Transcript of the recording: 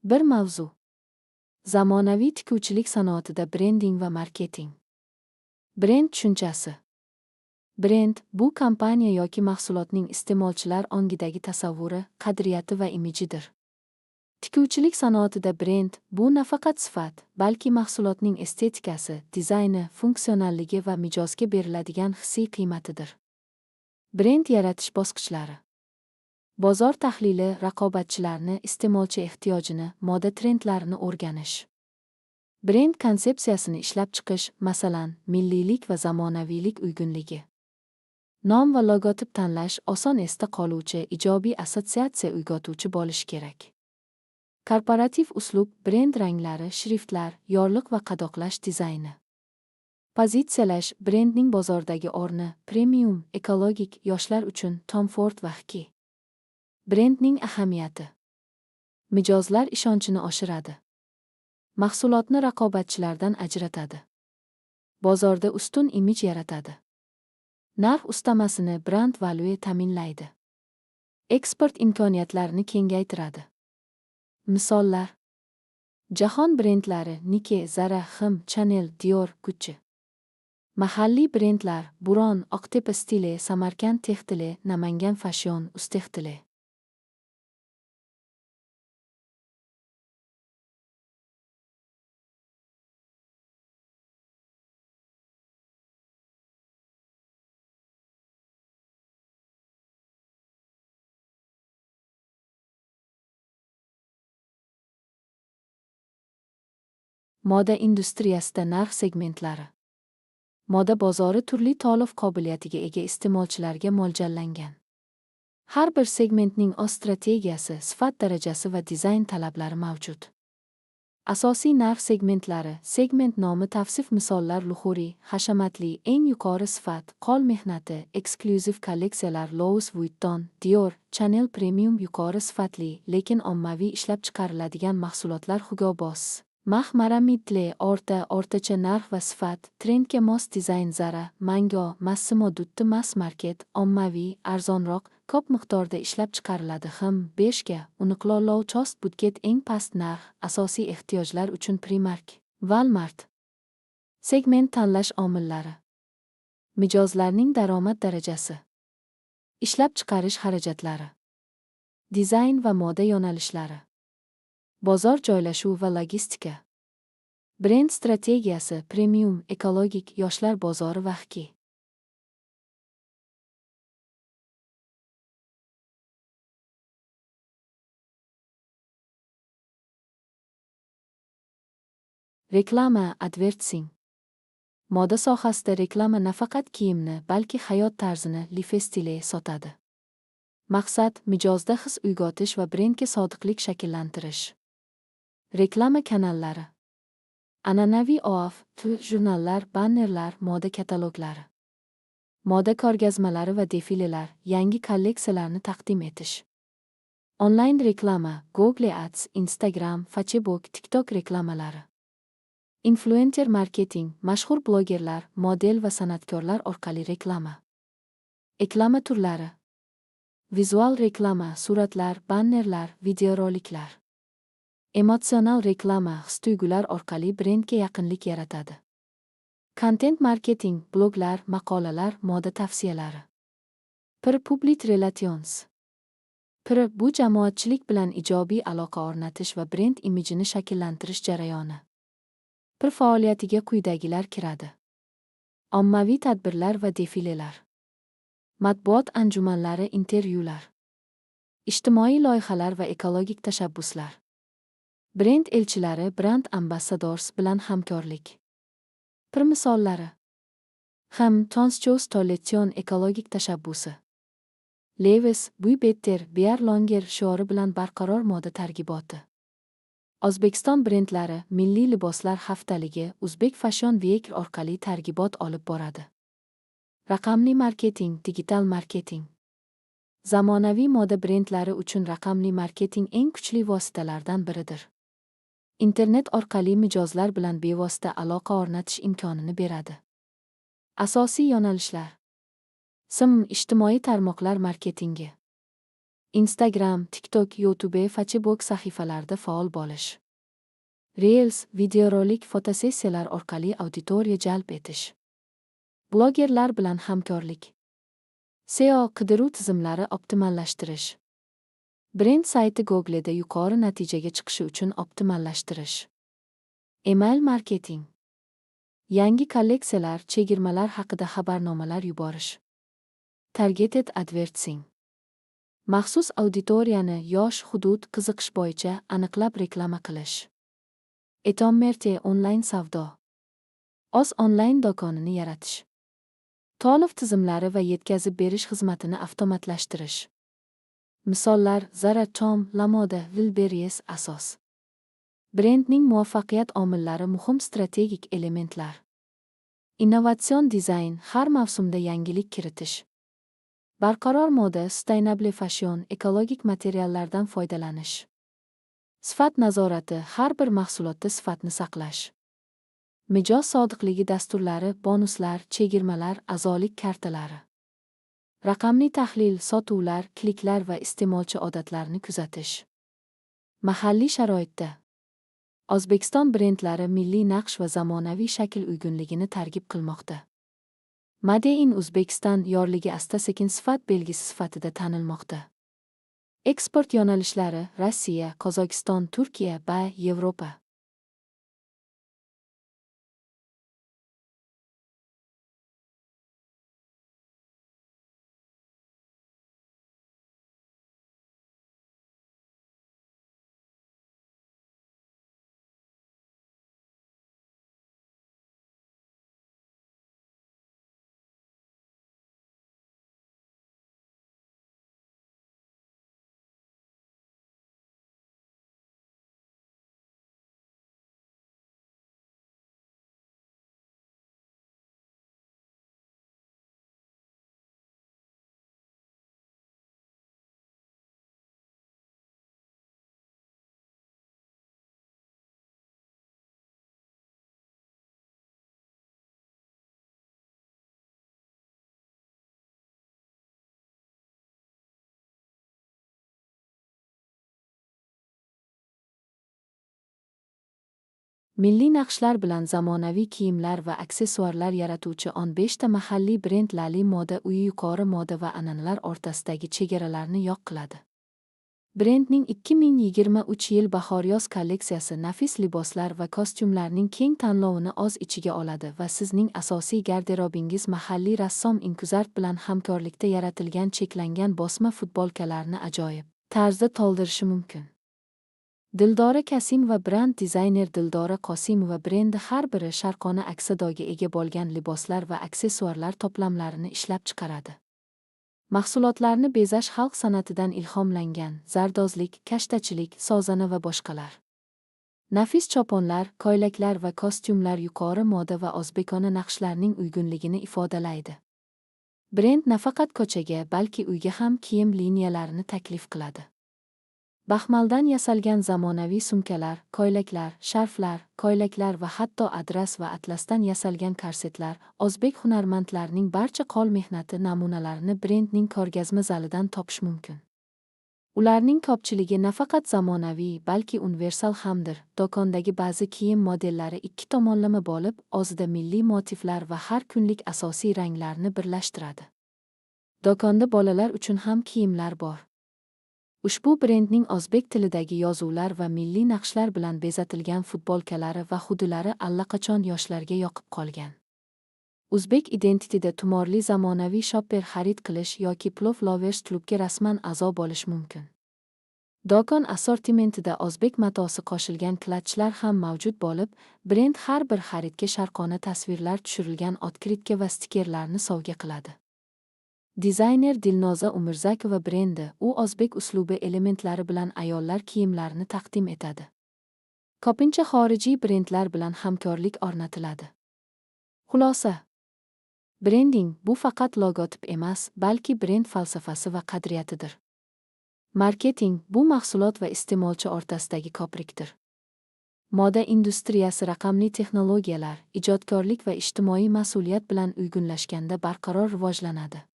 Bir mavzu. Zamonaviy tikuvchilik sanoatida brending va marketing. Brend tushunchasi. Brend bu kompaniya yoki mahsulotning iste'molchilar ongidagi tasavvuri, qadriyati va imijidir. Tikuvchilik sanoatida brend bu nafaqat sifat, balki mahsulotning estetikasi, dizayni, funksionalligi va mijozga beriladigan hissiy qiymatidir. Brend yaratish bosqichlari. Bozor tahlili, raqobatchilarni, iste'molchi ehtiyojini, moda trendlarini o'rganish. Brend konsepsiyasini ishlab chiqish, masalan, milliylik va zamonaviylik uyg'unligi. Nom va logotip tanlash oson esda qoluvchi, ijobiy assotsiatsiya uyg'otuvchi bo'lishi kerak. Korporativ uslub, brend ranglari, shriftlar, yorliq va qadoqlash dizayni. Pozitsiyalash, brendning bozordagi o'rni, premium, ekologik, yoshlar uchun Tom Ford va Hki. Brendning ahamiyati. Mijozlar ishonchini oshiradi. Mahsulotni raqobatchilardan ajratadi. Bozorda ustun imij yaratadi. Narx ustamasini brand value ta'minlaydi. Eksport imkoniyatlarini kengaytiradi. Misollar. Jahon brendlari Nike, Zara, Him, Chanel, Dior, Gucci. Mahalliy brendlar Buron, Oqtepa stili, Samarkand textili, Namangan fashion, Ustextili. Moda industriyasida narx segmentlari. Moda bozori turli to'lov qobiliyatiga ega iste'molchilarga mo'ljallangan. Har bir segmentning o'z strategiyasi, sifat darajasi va dizayn talablari mavjud. Asosiy narx segmentlari. Segment nomi tavsif misollar luxuriy, hashamatli, eng yuqori sifat, qo'l mehnati, eksklyuziv kolleksiyalar Louis Vuitton, Dior, Chanel premium yuqori sifatli, lekin ommaviy ishlab chiqariladigan mahsulotlar Hugo Boss. Maramidli, o'rtacha narx va sifat, trendga mos dizayn Zara, Mango, Massimo Dutti mass market, ommaviy, arzonroq, ko'p miqdorda ishlab chiqariladi. 5 ga, Uniqlo low cost budget eng past narx, asosiy ehtiyojlar uchun Primark, Walmart. Segment tanlash omillari. Mijozlarning daromad darajasi. Ishlab chiqarish xarajatlari. Dizayn va moda yo'nalishlari. Bozor joylashuv va logistika. Brend strategiyasi, premium, ekologik, yoshlar bozori va Hki. Reklama, advertising. Moda sohasida reklama nafaqat kiyimni, balki hayot tarzini, lifestyle sotadi. Maqsad, mijozda his uyg'otish va brendga sodiqlik shakllantirish. Reklama kanallari. An'anaviy OAF, jurnallar, bannerlar, moda kataloglari. Moda ko'rgazmalari va defilelar, yangi kolleksiyalarni taqdim etish. Online reklama, Google Ads, Instagram, Facebook, TikTok reklamalari. Influencer marketing, mashhur blogerlar, model va san'atkorlar orqali reklama. Reklama turlari. Vizual reklama, suratlar, bannerlar, videoroliklar. Emotsional reklama, his-tuyg'ular orqali brendga yaqinlik yaratadi. Content marketing, bloglar, maqolalar, moda tavsiyalari. Public relations. Bu jamoatchilik bilan ijobiy aloqa o'rnatish va brend imijini shakllantirish jarayoni. Faoliyatiga quyidagilar kiradi. Ommaviy tadbirlar va defilelar. Matbuot anjumanlari, intervyular. Ijtimoiy loyihalar va ekologik tashabbuslar. Brend elchilari, brand ambassadors bilan hamkorlik. Misollari. Tonscho's Tolletion ekologik tashabbusi. Levis, Buy Better, Bear Longer shiori bilan barqaror moda targ'iboti. O'zbekiston brendlari, milliy liboslar haftaligi, Uzbek Fashion Week orqali targ'ibot olib boradi. Raqamli marketing, digital marketing. Zamonaviy moda brendlari uchun raqamli marketing eng kuchli vositalardan biridir. Internet orqali mijozlar bilan bevosita aloqa o'rnatish imkonini beradi. Asosiy yo'nalishlar. Ijtimoiy tarmoqlar marketingi. Instagram, TikTok, YouTube, Facebook sahifalarida faol bo'lish. Reels, videorolik, fotosessiyalar orqali auditoriya jalb etish. Blogerlar bilan hamkorlik. SEO qidiruv tizimlari optimallashtirish. Brend sayti Google'da yuqori natijaga chiqishi uchun optimallashtirish. Email marketing. Yangi kolleksiyalar, chegirmalar haqida xabarnomalar yuborish. Targeted advertising. Maxsus auditoriyani yosh, hudud, qiziqish bo'yicha aniqlab reklama qilish. E-commerce onlayn savdo. Oz onlayn do'konini yaratish. To'lov tizimlari va yetkazib berish xizmatini avtomatlashtirish. Misollar: Zara, Tom, La Moda, Wildberries asos. Brendning muvaffaqiyat omillari muhim strategik elementlar. Innovatsion dizayn, har mavsumda yangilik kiritish. Barqaror moda, sustainable fashion, ekologik materiallardan foydalanish. Sifat nazorati, har bir mahsulotda sifatni saqlash. Mijoz sodiqligi dasturlari, bonuslar, chegirmalar, a'zolik kartalari. Raqamli tahlil, sotuvlar, kliklar va iste'molchi odatlarini kuzatish. Mahalliy sharoitda O'zbekiston brendlari milliy naqsh va zamonaviy shakl uyg'unligini targ'ib qilmoqda. Made in Uzbekistan yorligi asta-sekin sifat belgisi sifatida tanilmoqda. Eksport yo'nalishlari: Rossiya, Qozog'iston, Turkiya va Yevropa. Milliy naqshlar bilan zamonaviy kiyimlar va aksessuarlar yaratuvchi 15 ta mahalliy brend Lali moda uyi yuqori moda va an'analar o'rtasidagi chegaralarni yo'q qiladi. Brendning 2023 yil bahor-yoz kolleksiyasi nafis liboslar va kostyumlarning keng tanlovini o'z ichiga oladi va sizning asosiy garderobingiz mahalliy rassom Inkuzart bilan hamkorlikda yaratilgan cheklangan bosma futbolkalarni ajoyib tarzda to'ldirishi mumkin. Dildora Kasimova brend dizayner Dildora Qosimova brendi har biri sharqona aks-sadoga ega bo'lgan liboslar va aksessuarlar to'plamlarini ishlab chiqaradi. Mahsulotlarni bezash xalq san'atidan ilhomlangan, zardozlik, kashtachilik, sozana va boshqalar. Nafis choponlar, ko'ylaklar va kostyumlar yuqori moda va o'zbekona naqshlarning uyg'unligini ifodalaydi. Brend nafaqat ko'chaga, balki uyga ham kiyim liniyalarini taklif qiladi. Baxmaldan yasalgan zamonaviy sumkalar, ko'ylaklar, sharflar, ko'ylaklar va hatto adras va atlasdan yasalgan korsetlar o'zbek hunarmandlarining barcha qo'l mehnati namunalarini brendning ko'rgazma zalidan topish mumkin. Ularning ko'pchiligi nafaqat zamonaviy, balki universal hamdir. Do'kondagi ba'zi kiyim modellari ikki tomonlama bo'lib, o'zida milliy motivlar va har kunlik asosiy ranglarni birlashtiradi. Do'konda bolalar uchun ham kiyimlar bor. Ushbu brendning o'zbek tilidagi yozuvlar va milliy naqshlar bilan bezatilgan futbolkalari va hudilari allaqachon yoshlarga yoqib qolgan. O'zbek identitida tumorli zamonaviy shopper xarid qilish yoki Plov Lovers klubga rasman a'zo bo'lish mumkin. Do'kon assortimentida o'zbek matosi qo'shilgan klatchlar ham mavjud bo'lib, brend har bir xaridga sharqona tasvirlar tushirilgan otkritka va stikerlarni sovg'a qiladi. Dizayner Dilnoza Umirzakova brendi, u o'zbek uslubi elementlari bilan ayollar kiyimlarini taqdim etadi. Ko'pincha xorijiy brendlar bilan hamkorlik o'rnatiladi. Xulosa: brending bu faqat logotip emas, balki brend falsafasi va qadriyatidir. Marketing bu mahsulot va iste'molchi o'rtasidagi ko'prikdir. Moda industriyasi raqamli texnologiyalar, ijodkorlik va ijtimoiy mas'uliyat bilan uyg'unlashganda barqaror rivojlanadi.